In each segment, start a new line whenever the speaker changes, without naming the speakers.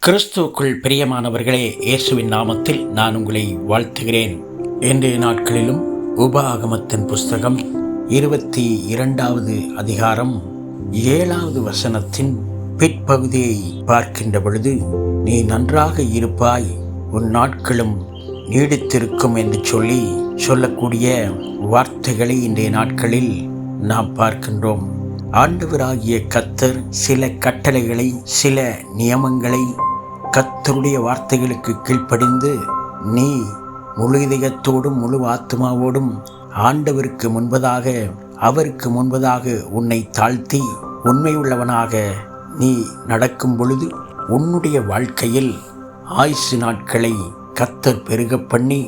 கிறிஸ்துவுக்குள் பிரியமானவர்களே, இயேசுவின் நாமத்தில் நான் உங்களை வாழ்த்துகிறேன். இன்றைய நாட்களிலும் உபாகமத்தின் புஸ்தகம் 22வது அதிகாரம் 7வது வசனத்தின் பிற்பகுதியை பார்க்கின்ற பொழுது, நீ நன்றாக இருப்பாய், உன் நாட்களும் நீடித்திருக்கும் என்று சொல்லக்கூடிய வார்த்தைகளை இன்றைய நாட்களில் நாம் பார்க்கின்றோம். ஆண்டவராகிய கர்த்தர் சில கட்டளைகளை, சில நியமங்களை, கர்த்தருடைய வார்த்தைகளுக்கு கீழ்ப்படிந்து நீ முழு இதயத்தோடும் முழு ஆத்மாவோடும் ஆண்டவருக்கு முன்பதாக, அவருக்கு முன்பதாக உன்னை தாழ்த்தி உண்மையுள்ளவனாக நீ நடக்கும் பொழுது உன்னுடைய வாழ்க்கையில் ஆயுசு நாட்களை கர்த்தர் பெருக பண்ணி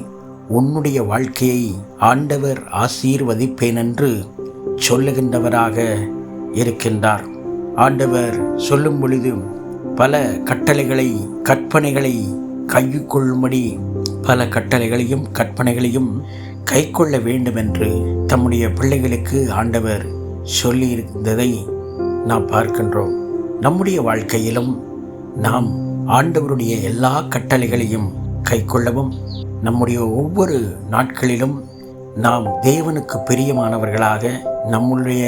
உன்னுடைய வாழ்க்கையை ஆண்டவர் ஆசீர்வதிப்பேன் என்று சொல்லுகின்றவராக இருக்கின்றார். ஆண்டவர் சொல்லும் பொழுது பல கட்டளைகளை, கற்பனைகளை கைக்கொள்ளும்படி பல கட்டளைகளையும் கற்பனைகளையும் கைக்கொள்ள வேண்டும் என்று தம்முடைய பிள்ளைகளுக்கு ஆண்டவர் சொல்லியிருந்ததை நாம் பார்க்கின்றோம். நம்முடைய வாழ்க்கையிலும் நாம் ஆண்டவருடைய எல்லா கட்டளைகளையும் கைக்கொள்ளவும், நம்முடைய ஒவ்வொரு நாட்களிலும் நாம் தேவனுக்கு பிரியமானவர்களாக நம்முடைய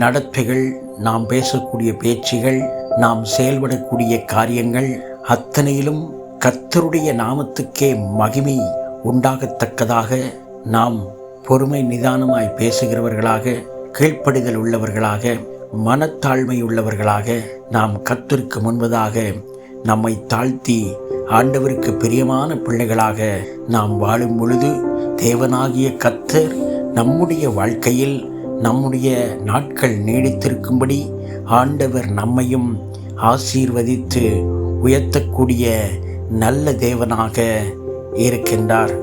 நடத்தைகள், நாம் பேசக்கூடிய பேச்சுகள், நாம் செயல்படக்கூடிய காரியங்கள் அத்தனையிலும் கர்த்தருடைய நாமத்துக்கே மகிமை உண்டாகத்தக்கதாக நாம் பொறுமை நிதானமாய் பேசுகிறவர்களாக, கீழ்ப்படிதல் உள்ளவர்களாக, மனத்தாழ்மை உள்ளவர்களாக நாம் கர்த்தருக்கு முன்பதாக நம்மை தாழ்த்தி ஆண்டவருக்கு பிரியமான பிள்ளைகளாக நாம் வாழும் பொழுது தேவனாகிய கர்த்தர் நம்முடைய வாழ்க்கையில் நம்முடைய நாட்கள் நீடித்திருக்கும்படி ஆண்டவர் நம்மையும் ஆசீர்வதித்து உயர்த்தக்கூடிய நல்ல தேவனாக இருக்கின்றார்.